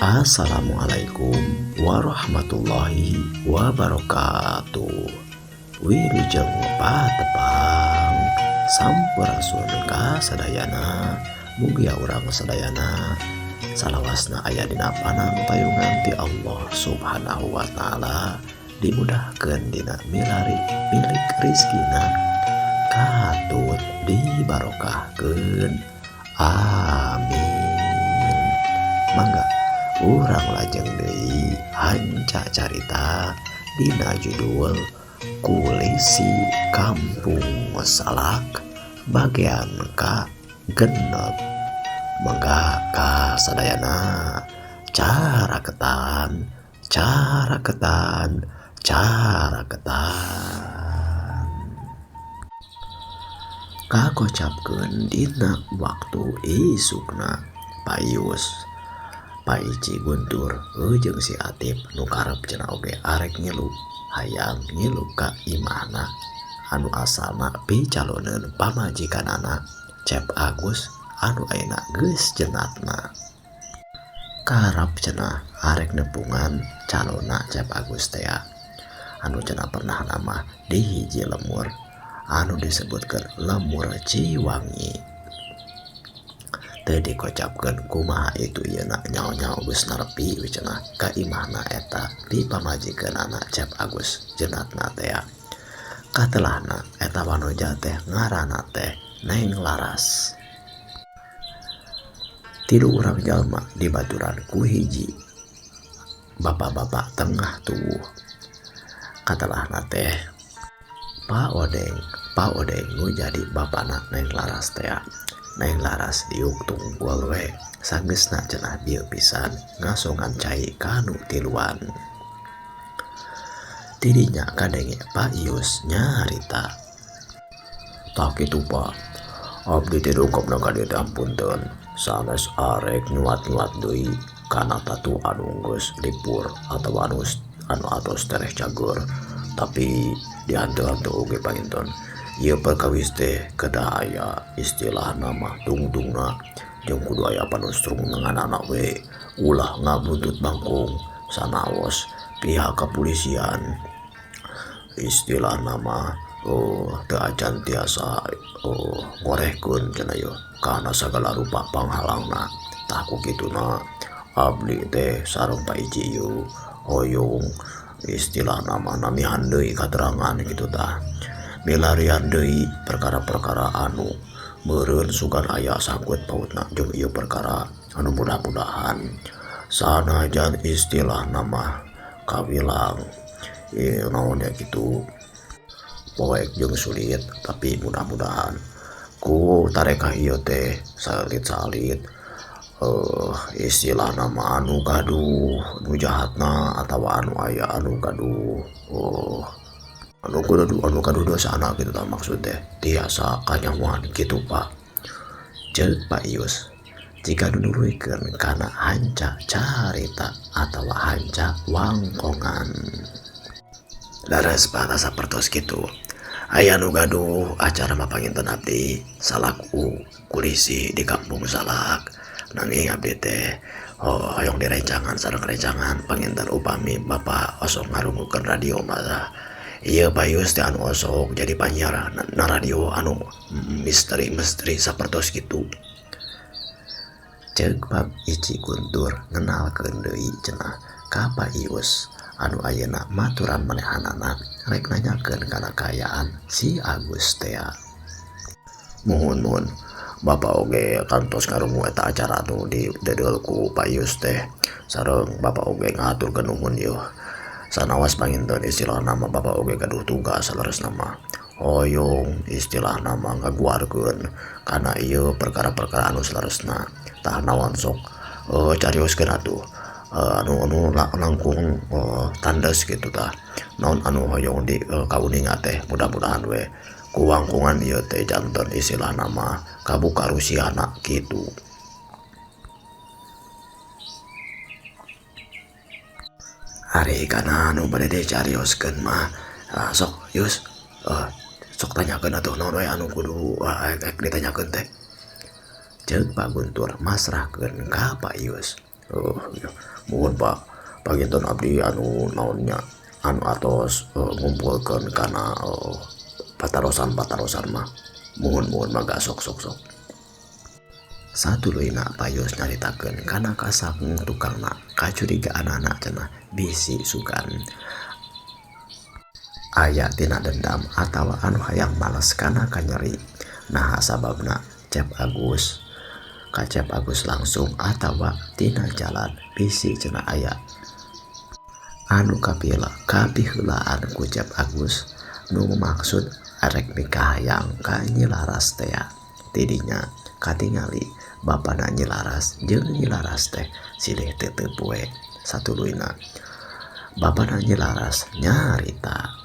Assalamualaikum warahmatullahi wabarakatuh. Wilujeng patepang sampurasun kasadayana, mugia urang sadayana salawasna aya dina panangtayungan ti Allah Subhanahu wa taala, dimudahkeun dina milari milik rizkina, katut dibarokahkeun. Amin. Mangga urang lajeng deui hanca carita dina judul Kulisi Kampung Salak bagian ka genep. Mangga kasadayana caraketan kakocapkeun dina waktu isukna Payus Paiji Guntur jeung si Atip nu karep cenah oge arek ngilu hayang ngilu ka imahna anu asalna picaloneun pamajikanana Cep Agus anu ayeuna geus jenatna. Karep cenah arek nepungan calonna Cep Agus teh anu cenah pernah nama di hiji lemur anu disebutkeun lemur Ciwangi. Teu dikocapkeun kumaha itu yeuna nyaho-nyaho geus nepi cenah ka imahna eta di pamajikeunana Cep Agus jenatna teh. Katelahna eta wanoja teh ngaranna teh Neng Laras. Tilu urang jalma dibaturan ku hiji bapak-bapak tengah tubuh. Katelahna teh Pak Odeng nu jadi bapana Neng Laras teh. Neng Laras diuk tunggul we sageusna cenah dieu pisan ngasongan cai kanu tiluan. Tidinya kadenge Pak Ius nyarita. Tak kitu Pak, abdi teh dongkopna ka dieu teh ampunten, sanes arek nyuat-nyuat deui kana tatu anu geus lipur atawa anu atos tereh cager, tapi dihanteu-hanteu oge panginten. Ieu perkawis teh kedah aya istilah nama tungtungna jeung kudu aya panustrung nganana we ulah ngabuntut bangkung sanaos pihak kepolisian. Istilah nama teu acan tiasa ngorehkeun cenah ieu kana sagala rupa panghalangna. Tah ku kituna abdi teh sareng Paiji ieu hoyong istilah nama namihan deui katerangan kitu tah. Milarian deui perkara-perkara anu meureun sugan aya sangkut pautna jeung ieu perkara anu mudah-mudahan sanajan istilah nama kawilang naon ya kitu poek jeung sulit, tapi mudah-mudahan ku tareka ieu teh salit-salit istilah nama anu gaduh nu jahatna atawa anu aya anu gaduh anu gaduh dosana gitu tah maksud teh tiasa kanyamuan kitu Pak. Ceuk Pak Ius jika nuluykeun kana hanca carita atawa hanca wangkongan. Laras para sapertos kitu aya nu gaduh acara mapanginten abdi salaku kulisi di Kampung Salak. Nanging abdi teh hoyong direncangan sareng rencangan panginten upami Bapak osok ngarungukeun radio mah ieu Payus teh anu osok jadi panyiar na radio anu misteri sapertos kitu. Ceuk Pak Ici Guntur ngenalkeun deui cenah ka Payus anu ayeuna maturan manehanana rek nanyakeun kana kaayaan si Agus teh. Muhun Bapak oge kantos ngarungu eta acara anu didedeul ku Payus teh sareng Bapak oge ngaturkeun nuhun ieu. Sanawas panginten istilah nama Bapak oge gaduh tugas saleres nama hoyong istilah nama ngaguarkeun kana ieu perkara-perkara anu saleresna. Tah naon sok carioskeun atuh anu langkung tandes gitu tah naon anu hoyong di kauninga teh mudah-mudahan we ku wangkungan ieu teh janten istilah nama kabuka rusiana kitu. Ari kana anu bade dicarioskeun mah sok Yus sok tanyakeun atuh naon we anu kudu ditanyakeun teh. Ceuk Pak Guntur masrahkeun ka Pak Ius. Ya. Mohon Pak paginten abdi anu naonnya anu atos ngumpulkeun kana patarosan mah mohon mangga sok satuluina payus nyaritakeun kana kasang tukangna kacurigaan anak cenah bisi sugan aya tina dendam atawa anu hayang males kana kanyeri nah sababna Cep Agus langsung atawa tina jalan bisi cenah aya anu kapiheulaan ku Cep Agus nu maksud arek mikahayang ka Nyi Laras teh tidinya katingali bapana Nyi Laras jeung Nyi Laras teh silih teuteup we satuluina bapana Nyi Laras nyarita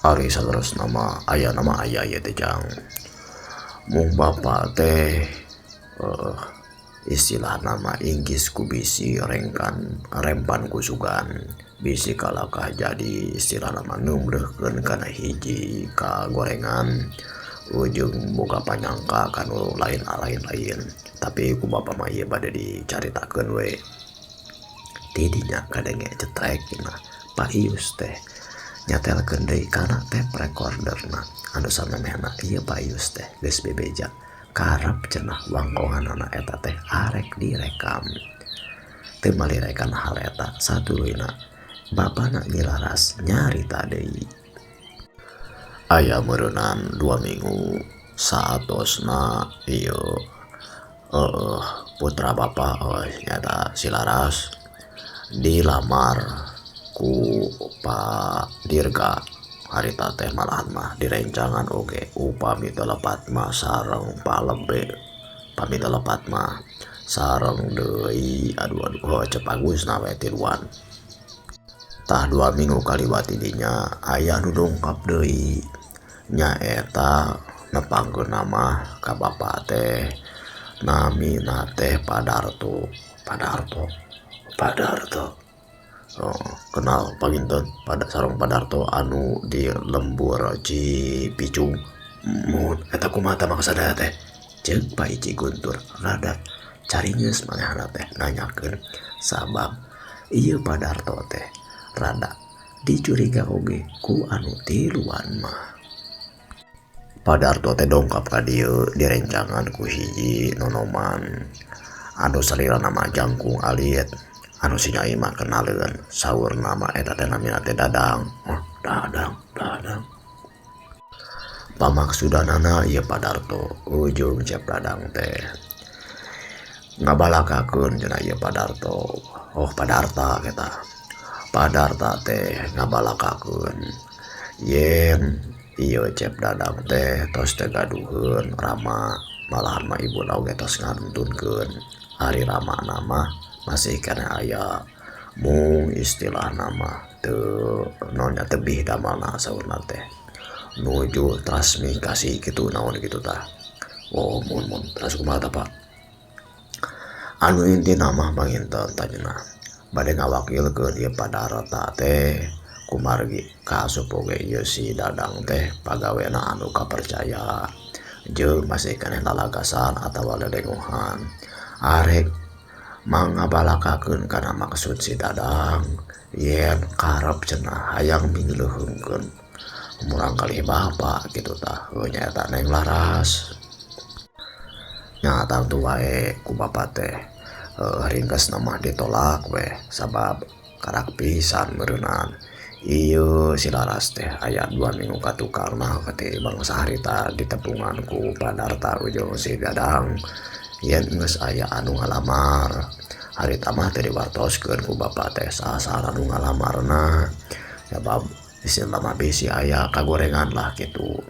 ari saterusna mah aya ieu teh jang mung bapa teh istilah nama inggis ku bisi rempan ku sugan bisi kalakah jadi istilah nama numreuhkeun kana hiji ka gorengan ujung boga panyangka kanu lain tapi ku bapa mah ieu bade dicaritakeun we tidinya kadenge cetrek cenah Pak Ius teh nyatelkeun deui kana tape recorderna anu samemehna ieu Pak Ius teh geus bebeja karep cenah wangkonganana eta teh arek direkam teu malirekan hal eta satuluina bapana Nyi Laras nyarita deui aya meureunan 2 minggu saatosna ieu putra bapa nyata si Laras dilamar ku Pak Dirga harita teh malahan mah direncangan oge upami telepat mah sareng palebe pami telepat mah sareng deui aduh Cep Agus na we tiluan tah 2 minggu kaliwat dinya aya nu dongkap deui nyaeta nepangkeun nama ka bapa teh namina teh Padarto kenal paginten pada sareng Padarto anu di lembur Cipicung mun eta kumaha teh maksudna teh ceuk Pak Iji Guntur rada caringeus manehna teh nanyakeun sabab ieu Padarto teh rada dicuriga oge ku anu tiluan mah Padarto teh dongkap ka dieu direncangan ku hiji nonoman anu salira nama Jangkung Alit anu si Nyai mah kenaleun saur nama eta teh namina teh Dadang pamaksudanana ieu Padarto ujung Cep Dadang teh ngabalakakeun cenah ieu Padarto Padarta eta Padarta teh ngabalakakeun yen ieu Cep Dadang teh tos teh gaduheun Rama malahan mah ibuna oge tos ngantunkeun ari Rama nama masih kana aya mung istilah nama teu naonnya tebih damalna saurna teh nuju transmigasi gitu naon gitu tah mun terus kumaha tah Pak anu intina mah panginten tanyana bade ngawakilkeun ieu Padarta teh kumargi kaasup oge ieu si Dadang teh pagawena anu kapercaya jeung masih keneh lalagasan atawa lelenguhan arek mangabalakakeun kana maksud si Dadang yen karep cenah hayang mingleuheungkeun murang kali bapa gitu tah nyaeta Neng Laras nyata tu wae ku bapa teh ringkes nama ditolak we sabab karak pisan meureunan ieu si Laras teh aya 2 minggu ka tukangna ketimbang saharita ditepungan ku Padarta ujung si Dadang yen geus aya anu ngalamar harita mah teh diwartoskeun ku bapa teh saha anu ngalamarna sabab istilah mah bisi aya kagorengan lah kitu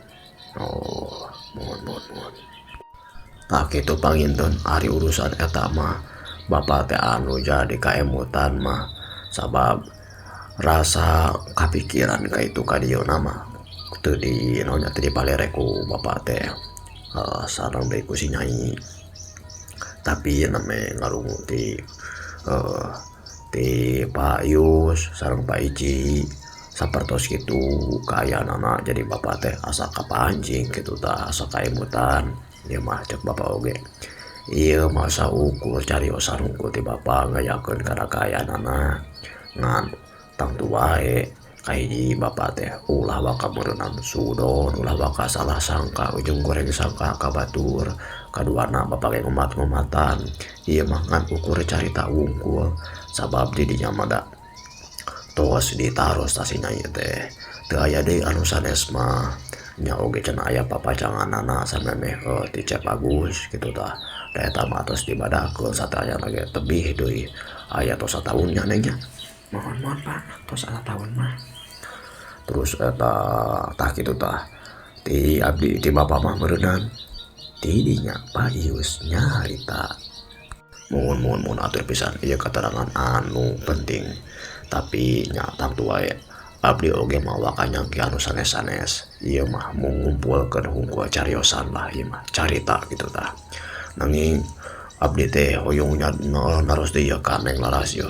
mohon tah kitu panginten ari urusan eta mah bapa teh anu jadi kaemutan mah sabab rasa kapikiran ka itu ka dieu mah teu di naonnya teu dipalere ku bapa teh sareng deui ku si Nyai tapi name ngarungu ti Pak Ius sareng Pak Iji sapertos kitu kaayana jadi bapa teh asa kapancing kitu tah asa kaemutan ieu mah cek bapa oge Iya masa ukur cariosan unggul ti bapa ngayakeun kana kaayanana ngan tang tuae kahiji bapa teh ulah baka meunang sudon ulah baka salah sangka ujung goreng sangka ka batur kaduana bapa ge ngomat-ngomatan ieu mah ngan ukur carita unggul sabab di dinya mah da tos ditaros tasina ieu teh teu aya deui anu sanes mah nya oge cenah aya papacanganana samemeh ti Cep Agus kitu tah da eta mah tos dibadakeun sataya lagi tebih deui aya tos sataunnya neng nya mohon pak tos tahun mah terus eta tah kitu tah ti abdi ti bapa mah meureunan ti dinya Pak Ius nyarita mun atur pisan ieu keterangan anu penting tapi nya tang tua ya abdi oge mawa kanyangki anu sanes-sanes ieu mah mengumpulkeun hungkul cariosan lah ieu mah carita kitu tah nanging abdi teh hoyong naros deui ka Neng Laras ieu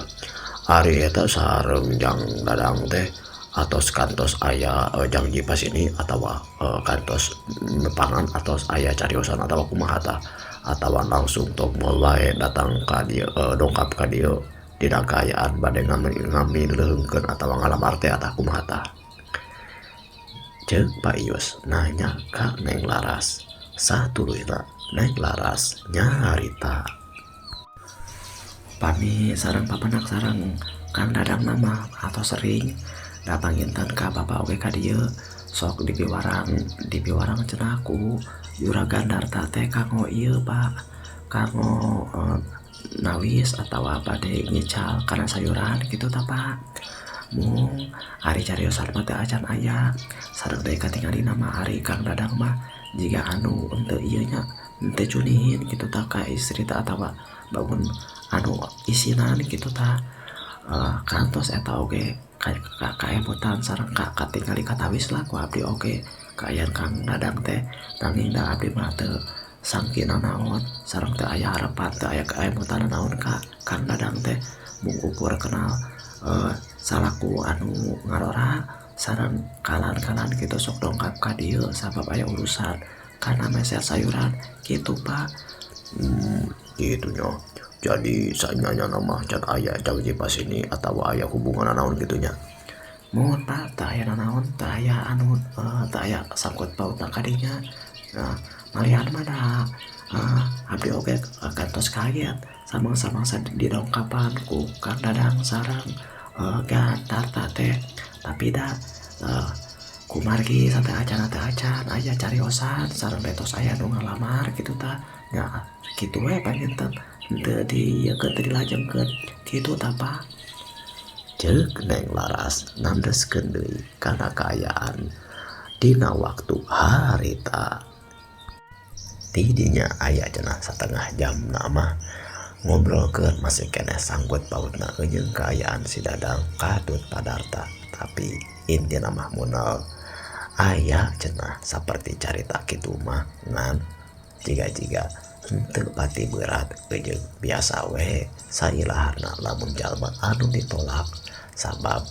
ari eta sareng jang dadang teh atos kantos aya jang jipas ini atawa kantos nepangan atos aya cariosan atawa kumaha tah atawa langsung tok moal wae datang ka dieu dongkap ka dieu dina kaayaan bade ngamileungkeun atawa ngalamar teh atah kumaha tah ceuk Pak Ius nanya ka Neng Laras satuluyna Neng Laras nyarita pami sareng papanak sareng Kang Dadang nama atau sering datang intan ka bapak oge ka dieu sok dipiwarang cenahku juragan Darta teh kanggo ieu Pak kanggo nawis atau apa deh ngical karena sayuran gitu tah Pak mung ari cariosan mah teh acan aya sareng deui katingali nama ari Kang Dadang mah jika anu henteu ieu nya henteu cunin kitu tah ka istri tah atawa bangun anu isinan kitu tah kantos eta oge kaemutan sareng katingali katawis lah ku abdi oge kaayaan Kang Dadang teh nanging da abdi mah teu sangkina naon sareng teu aya harepan teu aya kaemutan naon ka Kang Dadang teh mung ukur kenal salaku anu ngarora sareng kalan-kalan kitu sok dongkap ka dieu sabab aya urusan kana meser sayuran kitu Pak gitu nya jadi sanyanya nama can aya jang jipas ini atau aya hubungan naon gitunya mohon Pak tah aya naon tah aya anu tah aya sangkut pautna kadinya malihan mah da abdi oge kantos kaget samang-samang di dongkapan ku Kang Dadang sareng gantar teh tapi da kumargi sampai acan aya cariosan sareng betos aya nu ngalamar kitu tah nya kitu we panginten teu dieukeun teu dilajengkeun kitu tah Pak ceuk Neng Laras nandeskeun deui kana kaayaan dina waktu harita ti dinya aya cenah satengah jam mah ngobrolkeun masih keneh sanggut pautna euyeung kaayaan si Dadang katut padarta tapi intina mah munal aya cenah saperti carita kitu mah ngan jiga-jiga henteu pati berat euyeung biasa we sailaharna lamun jalma anu ditolak sabab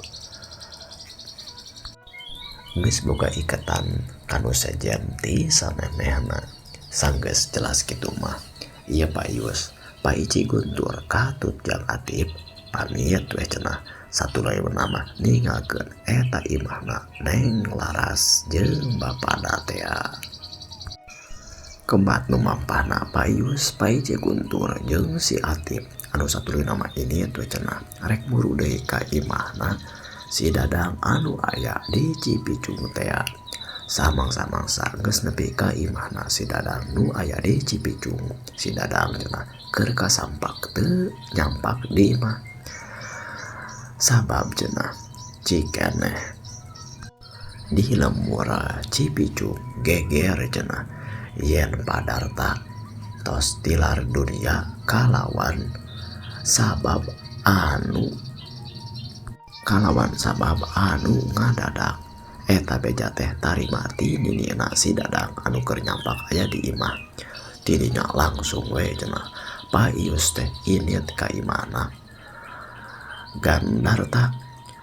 geus boga iketan kanu sejen ti samemehna sanggeus jelas kitu mah ieu Pak Ius Pak Ici Guntur katut jang Atip pamit we cenah satulayeuna mah ningalkeun eta imahna Neng Laras jeung bapana teh kebat nu mampahna Pak Ius Pak Ici Guntur jeung si Atip anu satuluyna mah ini tuh cenah rek muru deui ka imahna si Dadang anu aya di Cipicung teh samang-samang geus nepi ka imahna si Dadang nu aya di Cipicung si Dadang cenah keur kasampak teu nyampak di imah sabab cenah cikeneh di lemur Cipicung geger cenah yen padarta tos tilar dunia kalawan sabab anu ngadadak eta beja teh tarima ti ninina si Dadang anu keur nyampak aya di imah tidinya langsung we cenah Pak Ius teh init ka imahna Gandarta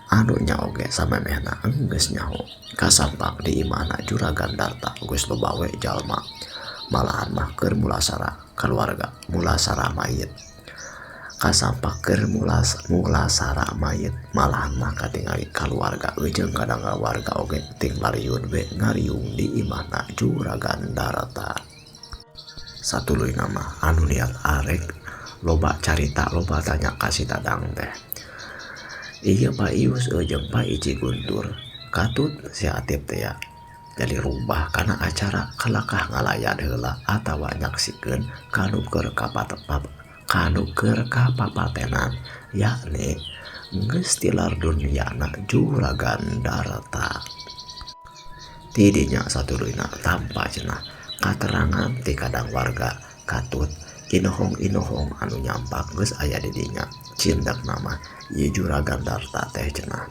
anu nya oge samemehna geus nyaho kasampak di imahna Juragan Darta geus loba we jalma malahan mah keur mulasara keluarga mulasara mayit kasampak keur mulasara mayit malahan mah katingali keluarga jeung kadang warga oge ting lariun we ngariung di imahna Juragan Darta. Satuluy nama anu liat arek loba carita loba tanya kasih Dadang teh. Iya Pak Ius jeung Pak Ici Guntur katut si Atip teh ya jadi rubah karena acara kalakah ngalayan heula atawa nyaksikeun kanu keur kapapatenan yakni geus tilar duniana Juragan Darta. Tidinya satuluyna tanpa cenah katerangan ti kadang warga katut inohong-inohong anu nyampak geus aya di dinya cindak nama ieu Juragan Darta teh cenah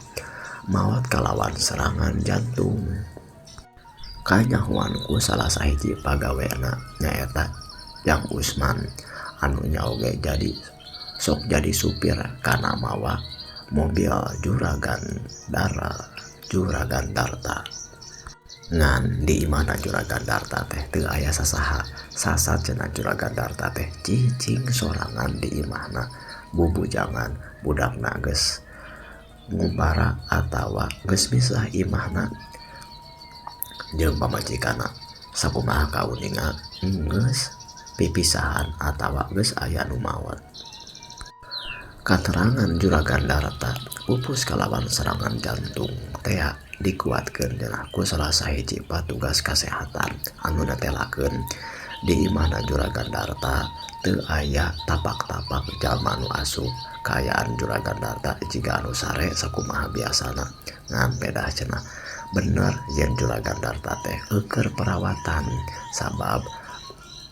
maot kalawan serangan jantung. Kanyahoan ku salah sahiji pagawena nyaeta Yang Usman anu nya oge jadi sok jadi supir kana mawa mobil Juragan Darta. Ngan di imana Juragan Darta teh teu aya sasaha sasat cenah Juragan Darta teh cicing sorangan di imahna bubujangan budakna geus ngubara atawa geus misah imahna jeung pamajikanna sakumaha kauninga geus pipisahan atawa geus aya nu maot. Katerangan Juragan Darta pupus kalawan serangan jantung teh dikuatkeun cenah ku salah sahiji patugas kasehatan anu netelakeun di imahna Juragan Darta teu aya tapak-tapak jalma nu asup kaayaan Juragan Darta jiga anu sare sakumaha biasana ngan pedah cenah bener yen Juragan Darta teh keur perawatan sabab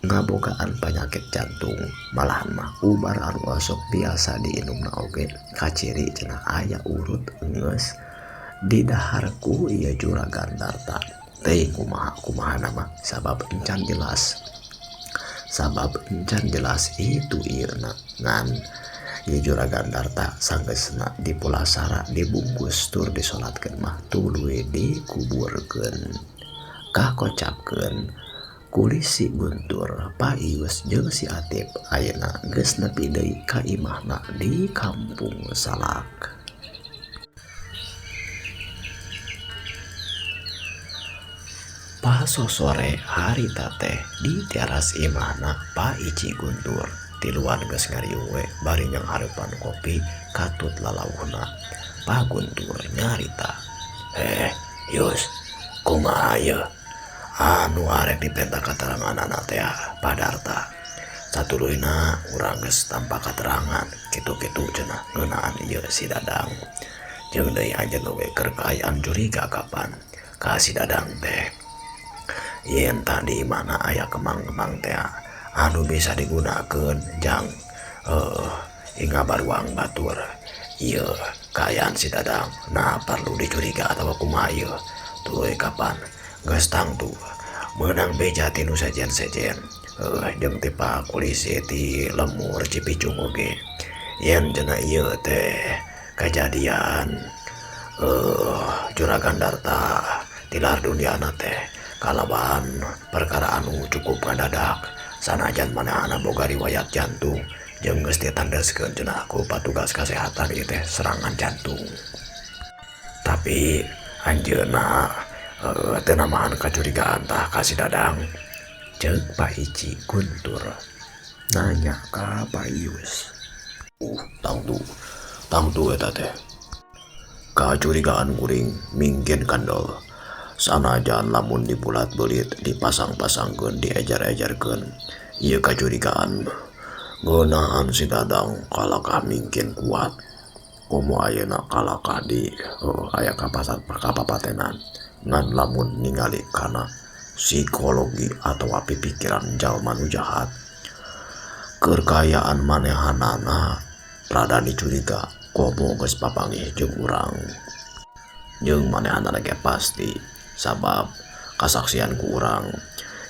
ngabogaan penyakit jantung malahan mah ubar anu osok biasa diinumna oge kaciri cenah aya urut geus di daharku ieu Juragan Darta teh kumaha nama sabab encan jelas itu ieuna ngan ieu Juragan Darta sanggeusna dipulasara dibungkus tur disolatkeun mah tuluy dikuburkeun kakocapkeun kuli si Guntur Pak Ius jeung si Atip ayeuna geus nepi deui ka imahna di Kampung Salak. Paso sore harita teh di teras imahna Pak Ici Guntur tiluan geus ngariung we bari nyang hareupan kopi katut lalauhna. Pak Guntur nyarita, Yus kumaha ieu anu arek dipenta kateranganana teh Pak Darta. Satuluyna urang geus tanpa katerangan kitu-kitu cenah ngeunaan ieu si Dadang jeung deui anjeun we keur kaayaan curiga kapan ka si Dadang teh yen tadi mana aya kemang-kemang teh anu bisa digunakeun jang hingga baruang batur ieu kaayaan si Dadang nah perlu dicuriga atawa kumaha ieu tuluy kapan geus tangtu meunang beja tinu sejen-sejen jeung ti Pak Polisi ti Lemur Cipicung oge yen cenah ieu teh kejadian Juragan Darta tilar duniana teh kalaban perkara anu cukup ngadadak sanajan manehna boga riwayat jantung jeung geus ditandaskeun cenah ku patugas kasehatan ieu teh serangan jantung. Tapi anjeunna teu namahan kacurigaan tah ka si Dadang ceuk Pak Ici Guntur nanya ka Pak Ius. Tangtu eta teh kacurigaan kuring mingkin kandol sanajan lamun dibulat belit dipasang-pasangkeun diejar-ejarkeun ieu kacurigaan ngeunaan si Dadang kalakah mingkin kuat komo ayeuna kalakah di aya kapapatenan ngan lamun ningali kana psikologi atau pikiran jalma nu jahat kekayaan manehanana rada dicuriga komo geus papanggih jeung urang jeung manehanana ge pasti sabab kasaksian ku urang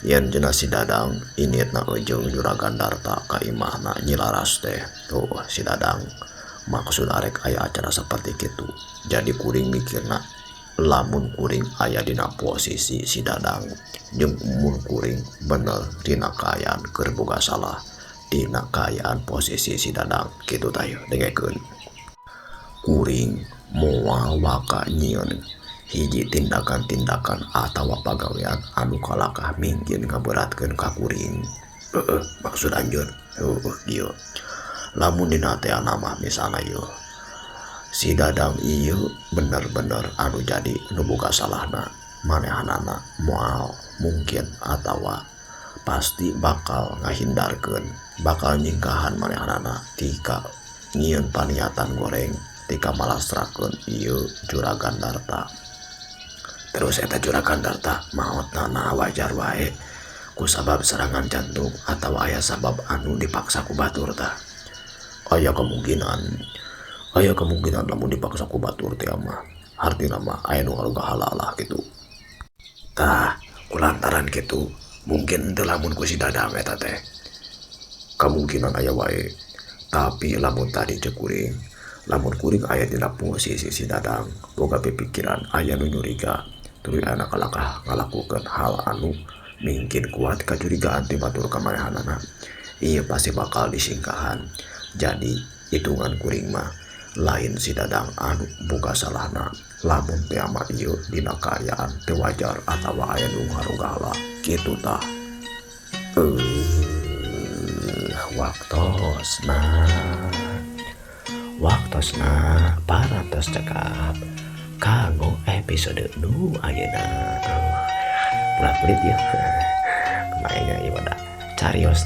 yen cenah si Dadang initna jeung Juragan Darta ka imahna Nyilaras teh tuh si Dadang maksud arek aya acara seperti kitu jadi kuring mikirna lamun kuring aya dina posisi si Dadang jeung mun kuring bener dina kaayaan keur boga salah dina kaayaan posisi si Dadang kitu tayo dengekeun. Kuring moal waka nyieun hiji tindakan-tindakan atawa pagawean anu kalakah mungkin ngaberatkeun ka kuring. Maksud anjeun ieu lamun dina teh nama misalna ieu si Dadang ieu bener-bener anu jadi nu boga salahna manehanana moal mungkin atawa pasti bakal ngahindarkeun bakal nyingkahan manehanana tika nyieun paniatan goreng tika malasrakeun ieu juragan Darta. Terus eta juragan Darta maotna wajar wae kusabab serangan jantung atawa aya sabab anu dipaksa ku batur tah. Aya kemungkinan lamun dipaksa ku batur teh mah artina mah aya nu ngaruga halalah gitu. Tah kulantaran gitu mungkin teu lamun ku si Dadang eta teh kemungkinan aya wae. Tapi lamun tadi cek kuring lamun kuring aya dina posisi si Dadang boga pikiran aya nu nyuriga tuluy ana kalakah ngalakukeun hal anu mungkin kuat kacurigaan ti batur kamanehanana ieu pasti bakal disingkahan. Jadi hitungan kuring mah lain si Dadang anu boga salahna lamun teh ama ieu dina kaayaan teu wajar atawa aya nu ngarugalah kitu tah. Waktosna parantos cekap kanggo episode nu ayeuna pulat-pulit ya kemainnya ieu pada carios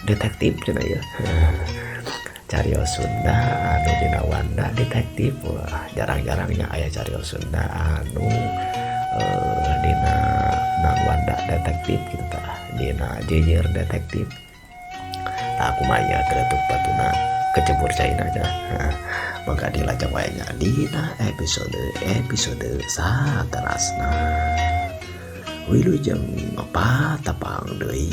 detektif cenah ya. Carios Sunda anu dina Wanda detektif. Wah, jarang-jarangnya aya carios Sunda anu dina nang Wanda detektif gitu tah, dina jejer detektif. Nah, aku maya keretuk batuna kecebur caina aja. Maka dilajak wae nya dina episode saterasna. Wilujeng patapang deui.